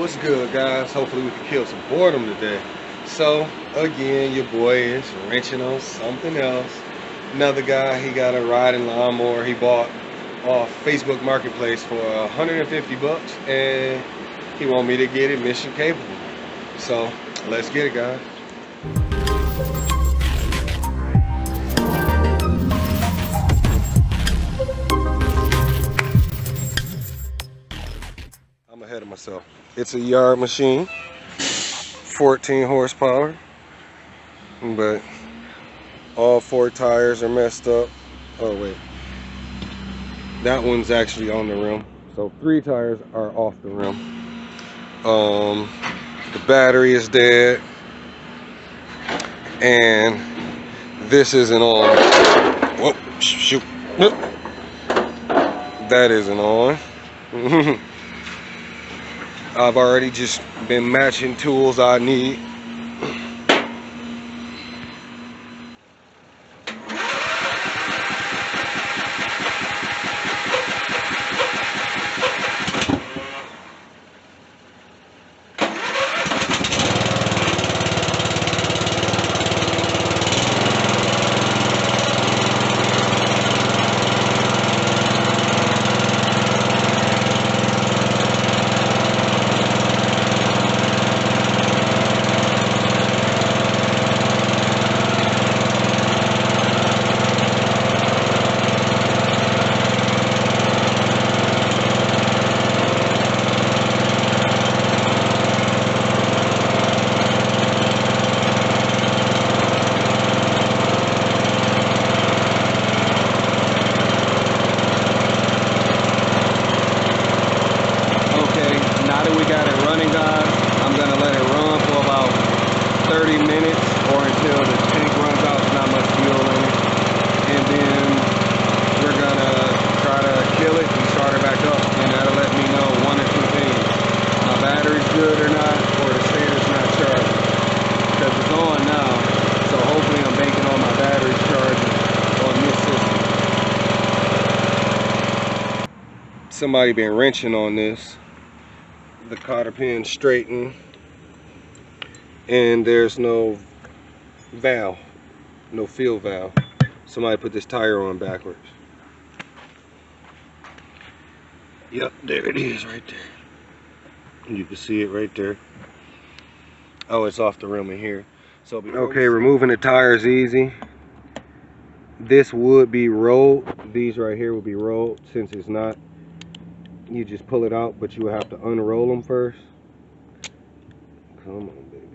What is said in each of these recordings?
What's good, guys? Hopefully we can kill some boredom today. So again, your boy is wrenching on something else. Another guy, he got a riding lawnmower he bought off Facebook Marketplace for 150 bucks, and he want me to get it mission capable. So let's get it, guys. I'm ahead of myself. It's a yard machine, 14 horsepower, but all 4 tires are messed up. Oh wait, that one's actually on the rim, so 3 tires are off the rim. The battery is dead, and this isn't on. Whoa, shoot, that isn't on. I've already just been matching tools I need. Somebody been wrenching on this. The cotter pin straightened, and there's no valve, no fill valve. Somebody put this tire on backwards. Yep, there it is right there. You can see it right there. Oh, it's off the rim in here. So okay, removing the tire is easy. This would be rolled. These right here would be rolled. Since it's not, you just pull it out, but you would have to unroll them first. Come on, baby.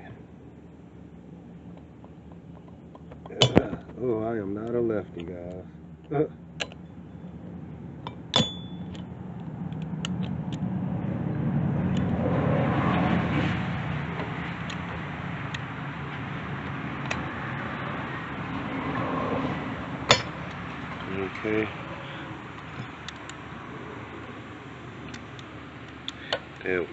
Oh, I am not a lefty, guys. Okay. There we go.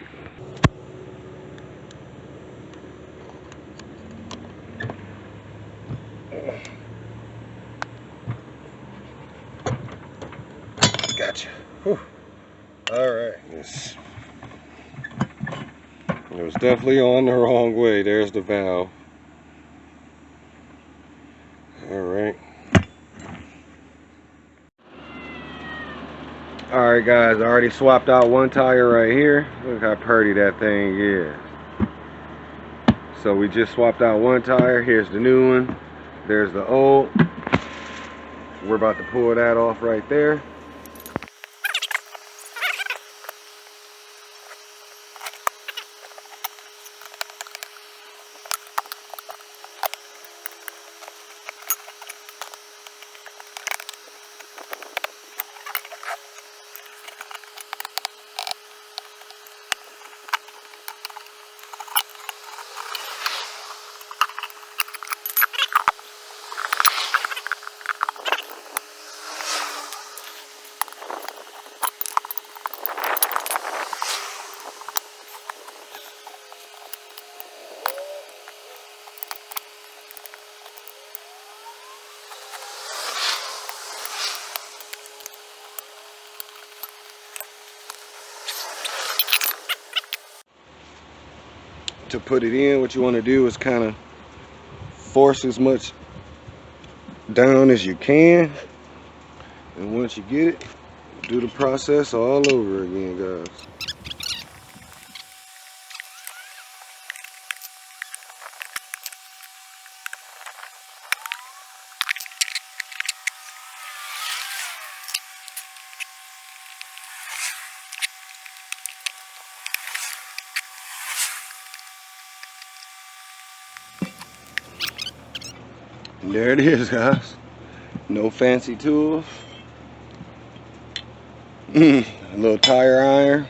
Gotcha. Whew. All right. Yes. It was definitely on the wrong way. There's the valve. All right. All right, guys. I already swapped out one tire right here. Look how pretty that thing is. So we just swapped out one tire. Here's the new one. There's the old. We're about to pull that off right there. to put it in, what you want to do is kind of force as much down as you can, and once you get it, do the process all over again, guys. And there it is, guys. No fancy tools. A little tire iron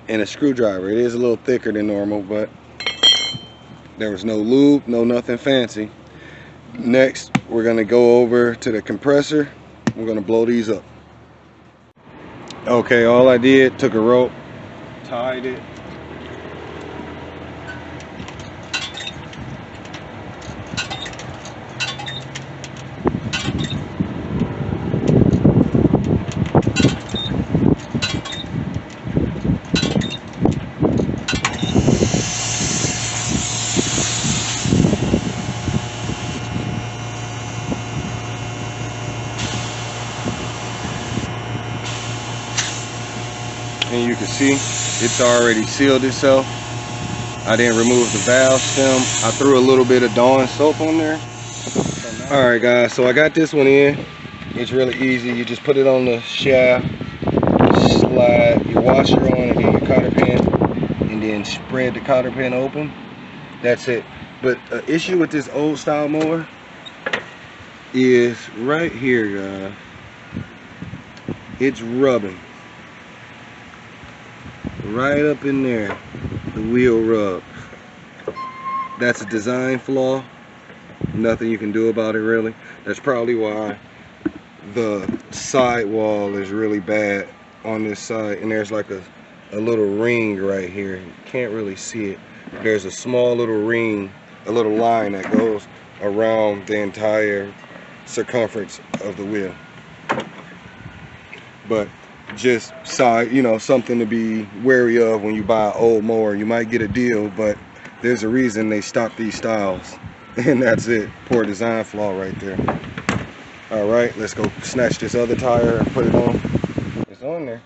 and a screwdriver. It is a little thicker than normal, but there was no lube, no nothing fancy. Next, we're gonna go over to the compressor. We're gonna blow these up. Okay, all I did, took a rope, tied it, and you can see it's already sealed itself. I didn't remove the valve stem. I threw a little bit of Dawn soap on there. Alright guys, so I got this one in. It's really easy. You just put it on the shaft, slide your washer on, and then your cotter pin, and then spread the cotter pin open. That's it. But the issue with this old style mower is right here, guys. It's rubbing. Right up in there, the wheel rub. That's a design flaw. Nothing you can do about it, really. That's probably why the sidewall is really bad on this side, and there's like a little ring right here. You can't really see it. There's a small little ring, a little line that goes around the entire circumference of the wheel. But just side, you know, something to be wary of when you buy an old mower. You might get a deal, but there's a reason they stock these styles, and that's it. Poor design flaw right there. All right, let's go snatch this other tire and put it on. It's on there,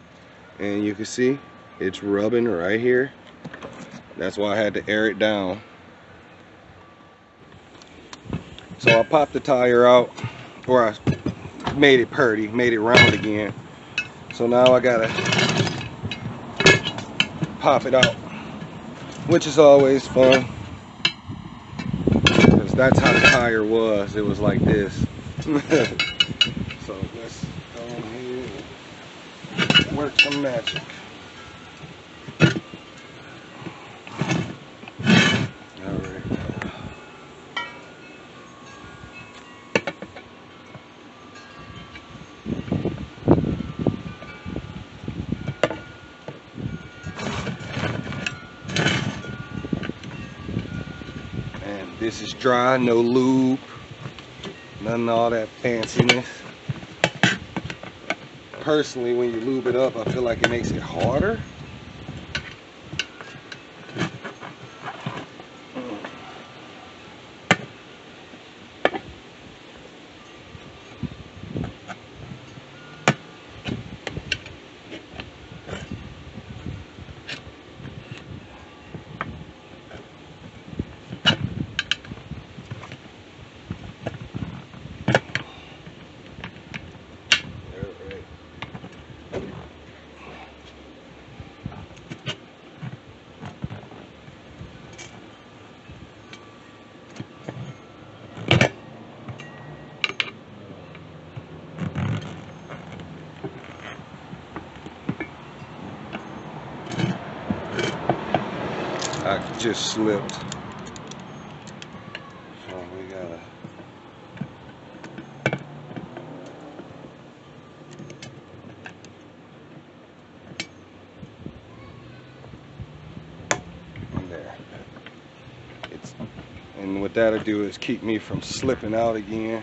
and you can see it's rubbing right here. That's why I had to air it down. So I popped the tire out, or I made it purty, made it round again. So now I gotta pop it out, which is always fun, because that's how the tire was. It was like this. So let's go ahead and work some magic. All right. This is dry, no lube, none of all that fanciness. Personally, when you lube it up, I feel like it makes it harder. I just slipped. So we gotta. There. And what that'll do is keep me from slipping out again.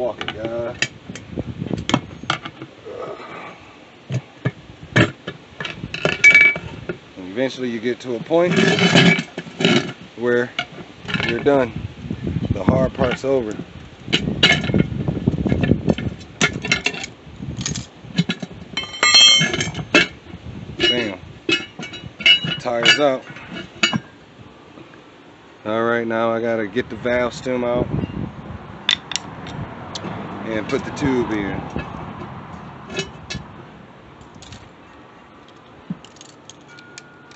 walk it, guys. And eventually you get to a point where you're done. The hard part's over. Bam. Tires out. Alright, now I gotta get the valve stem out and put the tube in.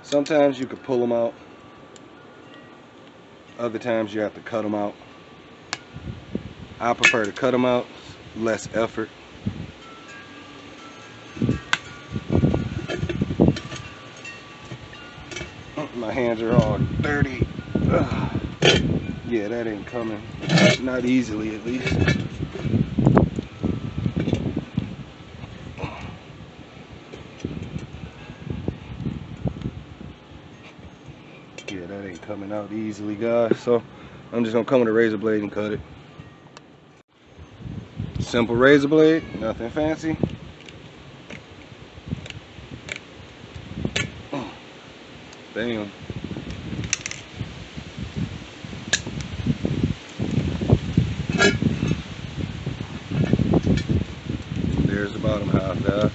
Sometimes you could pull them out. Other times you have to cut them out. I prefer to cut them out, less effort. My hands are all dirty. Ugh. Yeah, that ain't coming. Not easily, at least. Yeah, that ain't coming out easily, guys. So I'm just gonna come with a razor blade and cut it. Simple razor blade, nothing fancy. Bam. There's the bottom half, guys.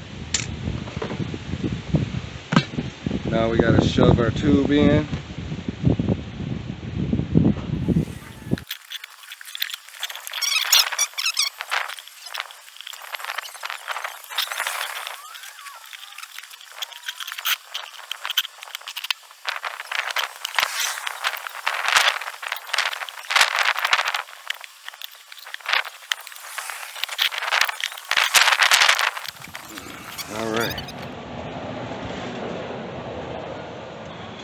Now we gotta shove our tube in. Alright.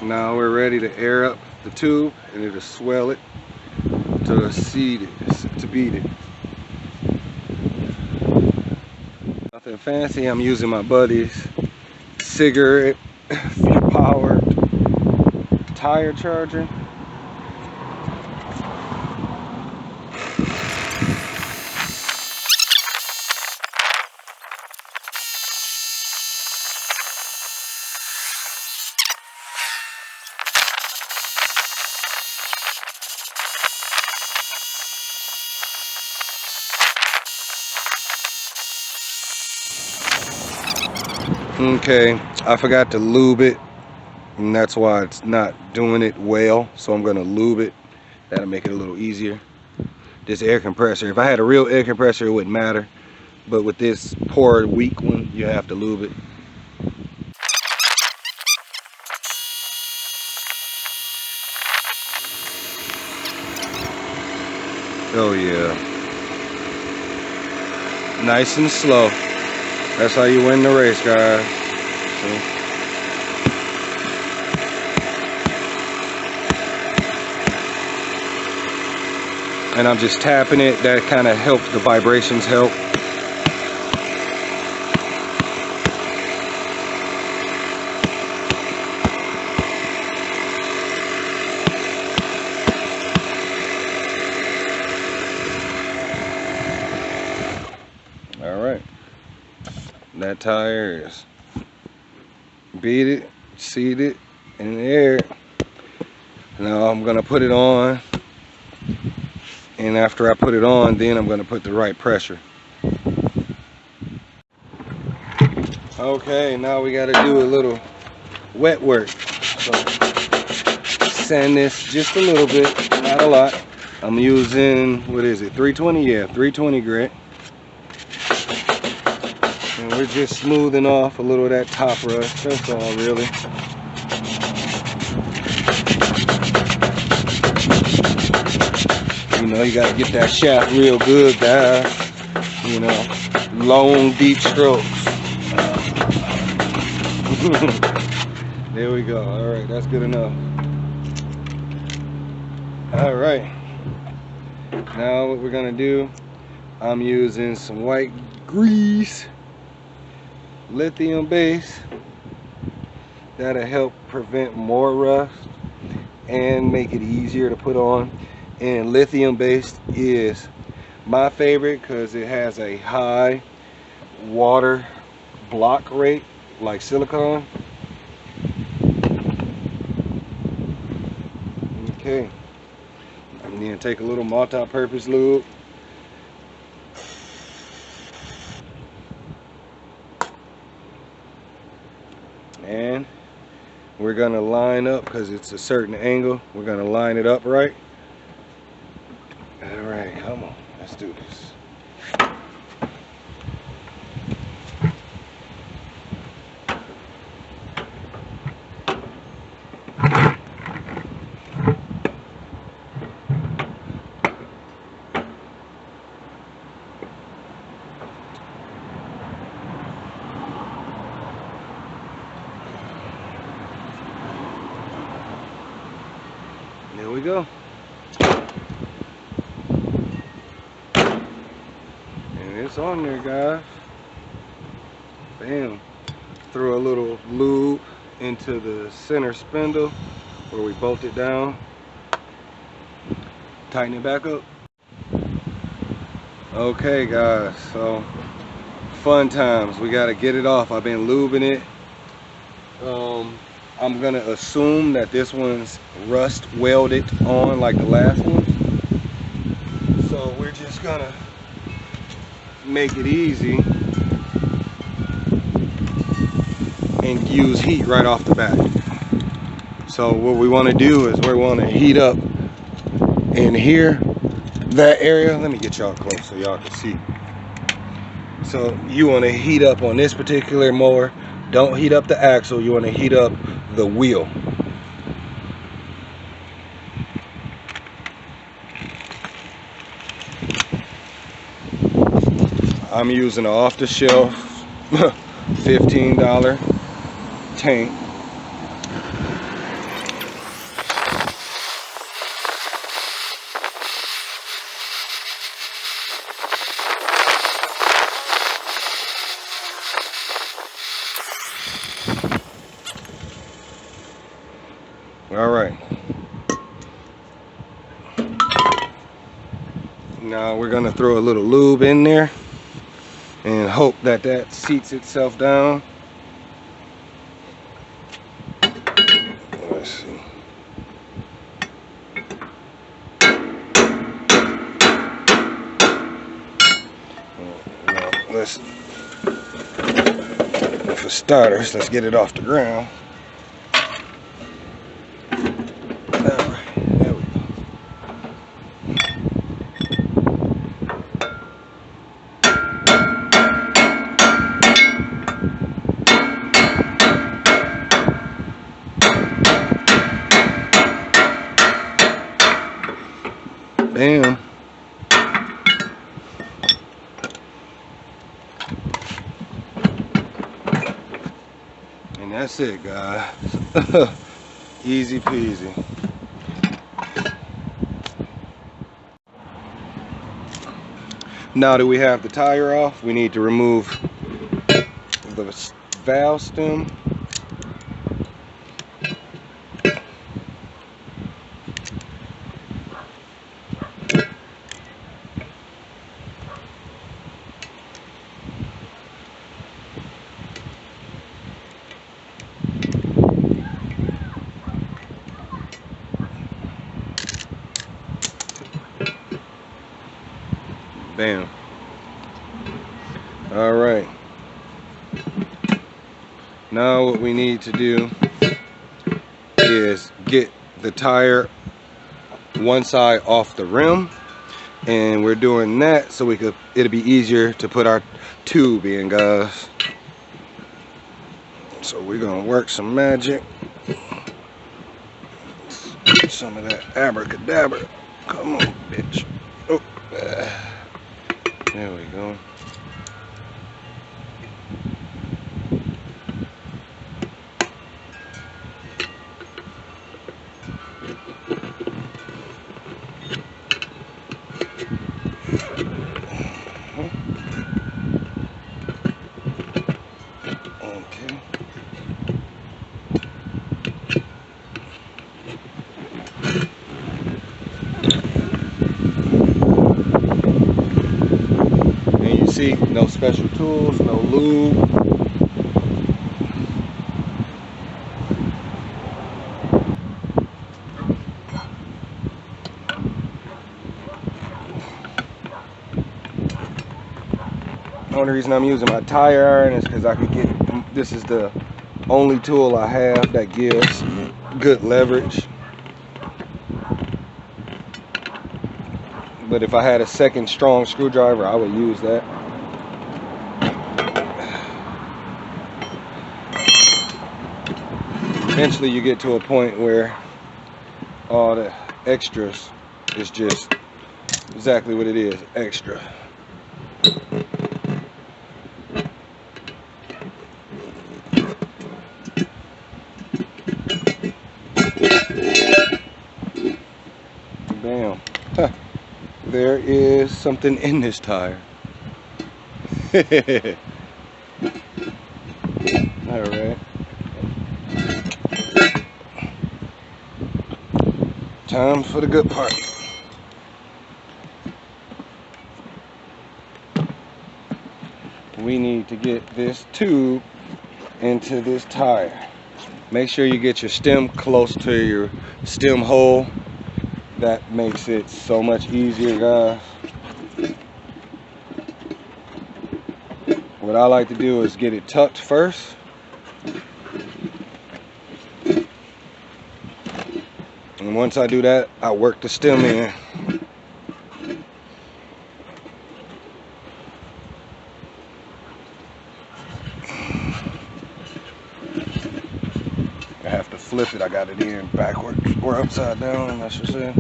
Now we're ready to air up the tube and it'll swell it to seed it, to beat it. Nothing fancy, I'm using my buddy's cigarette powered tire charger. Okay, I forgot to lube it, and that's why it's not doing it well. So I'm gonna lube it. That'll make it a little easier. This air compressor, if I had a real air compressor, it wouldn't matter. But with this poor, weak one, you have to lube it. Oh yeah. Nice and slow. That's how you win the race, guys. See? And I'm just tapping it. That kind of helps, the vibrations help. Alright. That tire is beaded, seated in the air. Now I'm gonna put it on, and after I put it on, then I'm gonna put the right pressure. Okay, now we gotta do a little wet work. So sand this just a little bit, not a lot. I'm using, what is it, 320? Yeah, 320 grit. And we're just smoothing off a little of that top rust. That's all, really. You know, you gotta get that shaft real good, guys. You know, long, deep strokes. There we go. All right, that's good enough. All right. Now what we're gonna do, I'm using some white grease, lithium base. That'll help prevent more rust and make it easier to put on. And lithium based is My favorite because it has a high water block rate like silicone. Okay, I'm going to take a little multi-purpose lube. And we're going to line up, because it's a certain angle, we're going to line it up right. Alright, come on, let's do this. There we go. And it's on there, guys. Bam. Throw a little lube into the center spindle where we bolt it down. Tighten it back up. Okay, guys, so fun times. We got to get it off. I've been lubing it. I'm gonna assume that this one's rust welded on like the last one. So we're just gonna make it easy and use heat right off the bat. So what we want to do is we want to heat up in here, that area. Let me get y'all close so y'all can see. So you want to heat up on this particular mower. Don't heat up the axle, you want to heat up the wheel. I'm using an off-the-shelf $15 tank. All right. Now we're gonna throw a little lube in there and hope that that seats itself down. Let's see. Now, for starters, let's get it off the ground. Bam. And that's it, guys. Easy peasy. Now that we have the tire off, we need to remove the valve stem. Bam. All right. Now what we need to do is get the tire one side off the rim, and we're doing that so it'll be easier to put our tube in, guys. So we're gonna work some magic. Some of that abracadabra. Come on, bitch. Oh. There we go. Okay. No special tools, no lube. The only reason I'm using my tire iron is because I can get, this is the only tool I have that gives good leverage. But if I had a second strong screwdriver, I would use that. Eventually you get to a point where all the extras is just exactly what it is, extra. Bam. Huh. There is something in this tire. Alright. Time for the good part. We need to get this tube into this tire. Make sure you get your stem close to your stem hole. That makes it so much easier, guys. What I like to do is get it tucked first. And once I do that, I work the stem in. I have to flip it. I got it in backwards or upside down, I should say.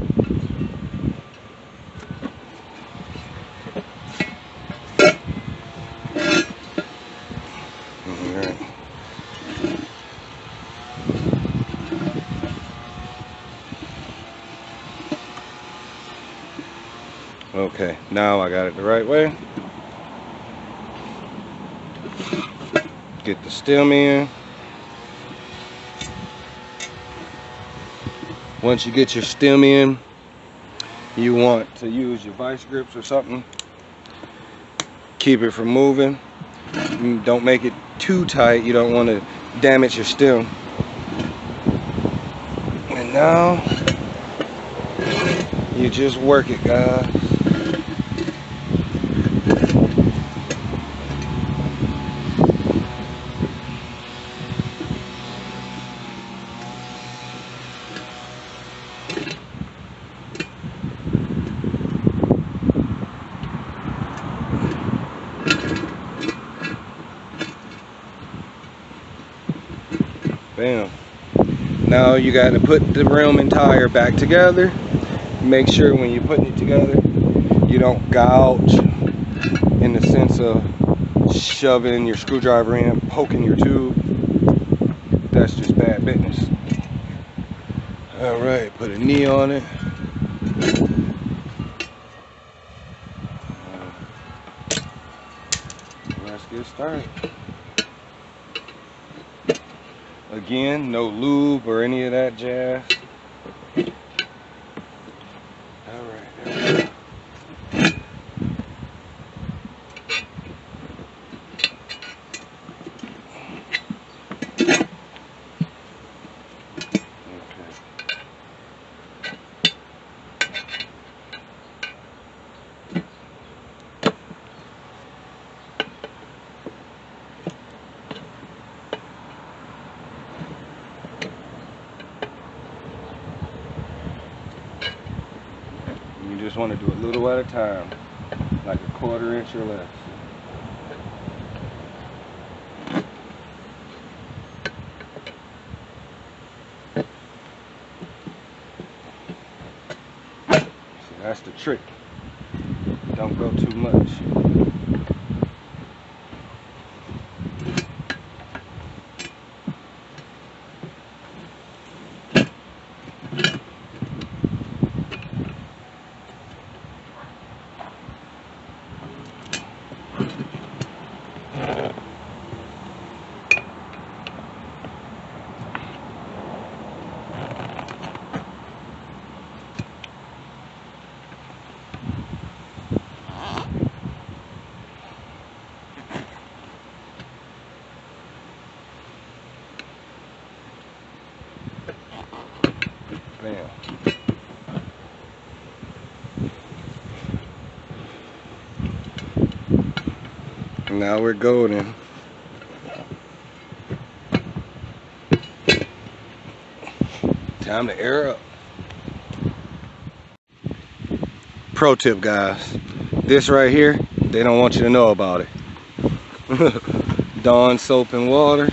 Alright. Okay, now I got it the right way. Get the stem in. Once you get your stem in, you want to use your vice grips or something. Keep it from moving. Don't make it too tight. You don't want to damage your stem. And now you just work it, guys. Bam. Now you got to put the rim and tire back together. Make sure when you're putting it together, you don't gouge in the sense of shoving your screwdriver in, poking your tube. That's just bad business. All right, put a knee on it. Let's get started. Again, no lube or any of that jazz. Alright, there we go. You just want to do a little at a time, like a 1/4 inch or less. See, that's the trick. Don't go too much. Bam. Now we're golden. Time to air up. Pro tip, guys. This right here, they don't want you to know about it. Dawn soap and water.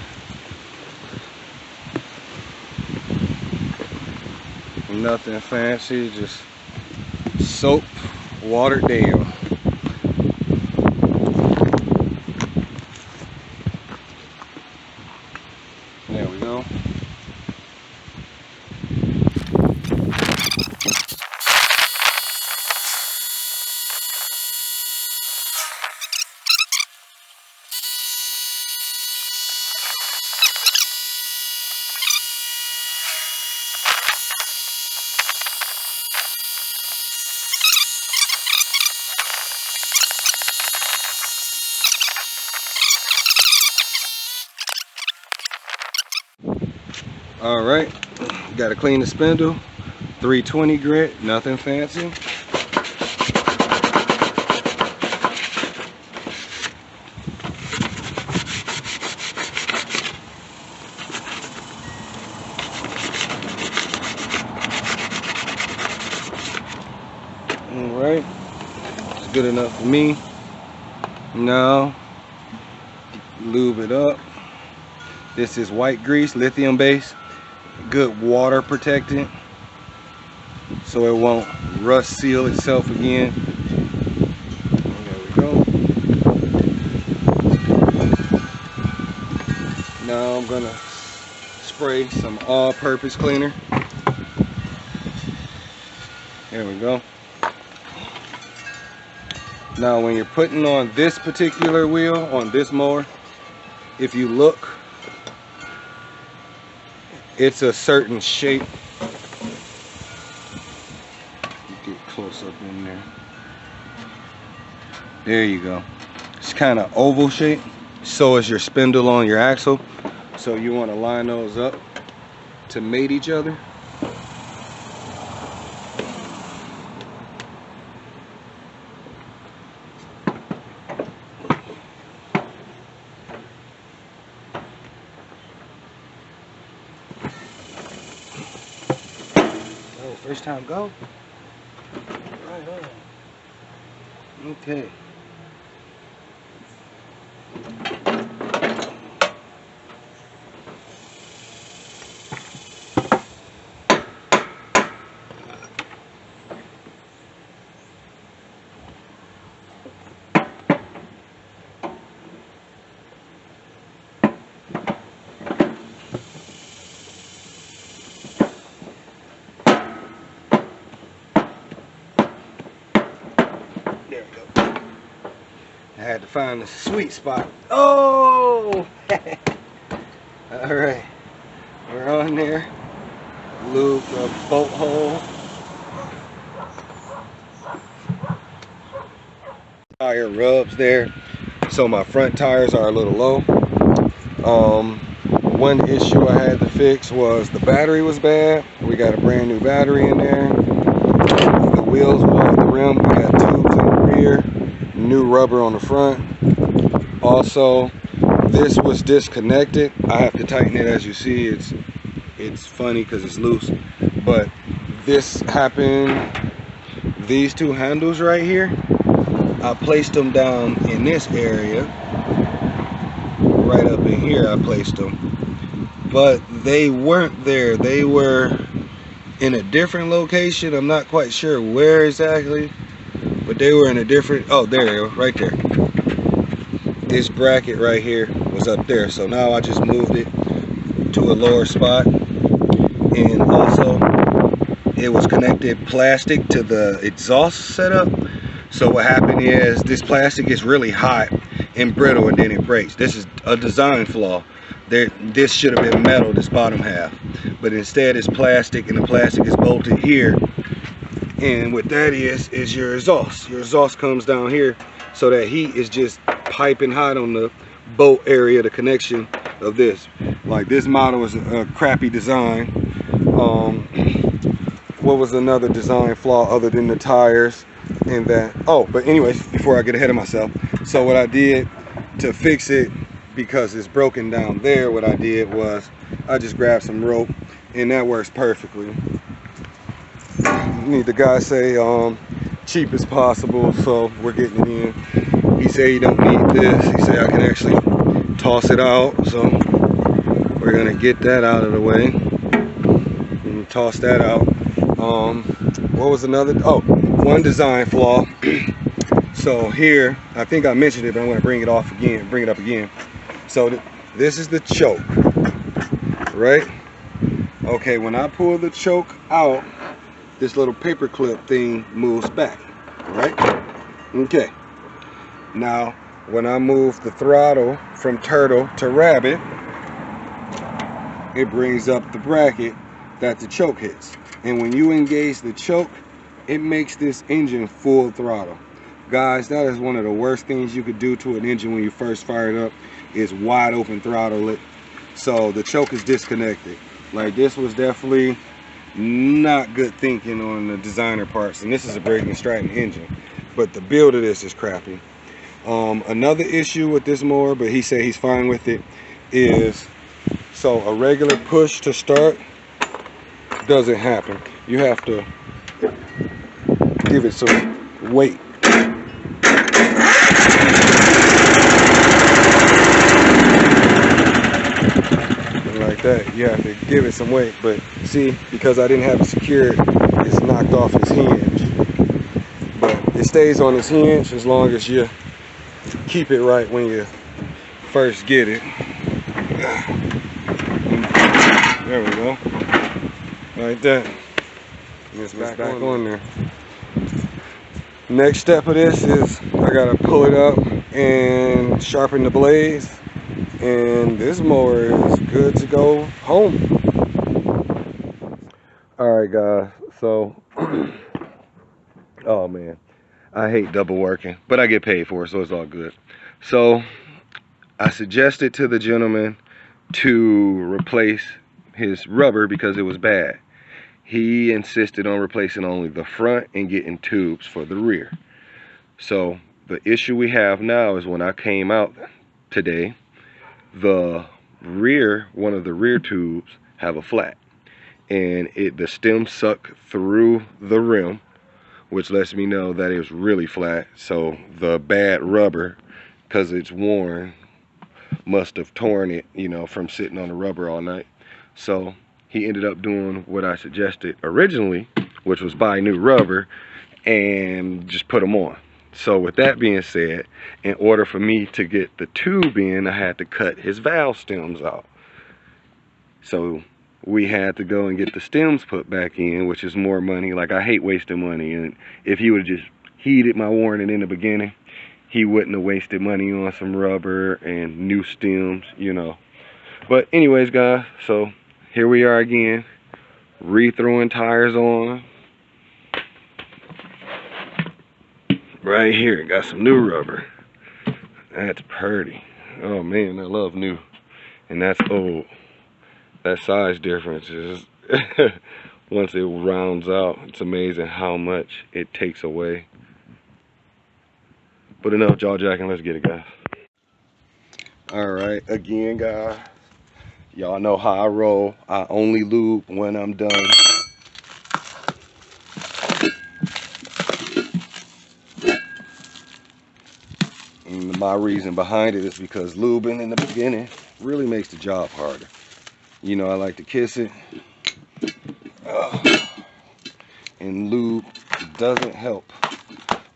Nothing fancy, just soap watered down. There we go. All right, got to clean the spindle. 320 grit, nothing fancy. All right, it's good enough for me. Now, lube it up. This is white grease, lithium base. Good water protectant, so it won't rust seal itself again. There we go. Now I'm gonna spray some all-purpose cleaner. There we go. Now when you're putting on this particular wheel, on this mower, if you look, it's a certain shape. Get close up in there. There you go. It's kind of oval shape. So is your spindle on your axle. So you want to line those up to mate each other. First time go. Right on. Okay. There we go. I had to find the sweet spot. Oh! All right, we're on there. Lube the bolt hole. Tire rubs there, so my front tires are a little low. One issue I had to fix was the battery was bad. We got a brand new battery in there. The wheels were off the rim. We got tubes in the rear, new rubber on the front. Also, this was disconnected. I have to tighten it. As you see, it's funny because it's loose, but this happened. These two handles right here, I placed them down in this area. Right up in here I placed them, but they weren't there. They were in a different location. I'm not quite sure where exactly, but they were in a different, oh, there they are, right there. This bracket right here was up there, so now I just moved it to a lower spot. And also it was connected plastic to the exhaust setup. So what happened is this plastic is really hot and brittle, and then it breaks. This is a design flaw. This should have been metal, this bottom half, but instead it's plastic, and the plastic is bolted here. And what that is your exhaust. Your exhaust comes down here, so that heat is just piping hot on the bolt area, the connection of this. Like, this model is a crappy design. what was another design flaw other than the tires and that. Oh, but anyways, before I get ahead of myself, so what I did to fix it, because it's broken down there, what I did was I just grabbed some rope, and that works perfectly. The guy say cheap as possible, so we're getting it in. He said he don't need this. He said I can actually toss it out, so we're gonna get that out of the way and toss that out. What was another? Oh, one design flaw. So here, I think I mentioned it, but I'm gonna bring it up again. So this is the choke, right? Okay, when I pull the choke out, this little paper clip thing moves back, right? Okay. Now, when I move the throttle from turtle to rabbit, it brings up the bracket that the choke hits. And when you engage the choke, it makes this engine full throttle. Guys, that is one of the worst things you could do to an engine when you first fire it up, is wide open throttle it. So the choke is disconnected. Like, this was definitely not good thinking on the designer parts, and this is a Brake & Stratton engine, but the build of this is crappy. Another issue with this mower, but he said he's fine with it, is so a regular push to start doesn't happen. You have to give it some weight. Like that, you have to give it some weight. But see, because I didn't have it secured, it's knocked off its hinge. But it stays on its hinge as long as you keep it right when you first get it. There we go. Like that. It's back on there. Next step of this is I gotta pull it up and sharpen the blades, and this mower is good to go home. Alright guys, so oh man, I hate double working, but I get paid for it, so it's all good. So I suggested to the gentleman to replace his rubber because it was bad. He insisted on replacing only the front and getting tubes for the rear. So the issue we have now is when I came out today, the rear, one of the rear tubes have a flat, and the stem suck through the rim, which lets me know that it was really flat. So the bad rubber, because it's worn, must have torn it, you know, from sitting on the rubber all night. So he ended up doing what I suggested originally, which was buy new rubber and just put them on. So with that being said, in order for me to get the tube in, I had to cut his valve stems out. So we had to go and get the stems put back in, which is more money. Like, I hate wasting money, and if he would have just heeded my warning in the beginning, he wouldn't have wasted money on some rubber and new stems, you know. But anyways guys, so here we are again, re-throwing tires on. Right here, got some new rubber. That's pretty. Oh man, I love new. And that's old. That size difference is, once it rounds out, it's amazing how much it takes away. But enough jaw jacking, let's get it guys. Alright, again guys, y'all know how I roll. I only lube when I'm done. And my reason behind it is because lubing in the beginning really makes the job harder. You know, I like to kiss it. And lube doesn't help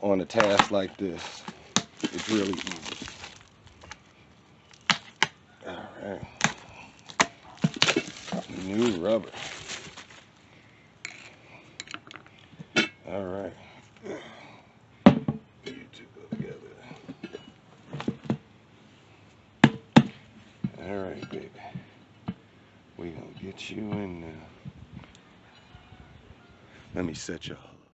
on a task like this. It's really easy. Alright. New rubber. Alright. You two go together. Alright, baby. We gonna get you in there. Let me set y'all.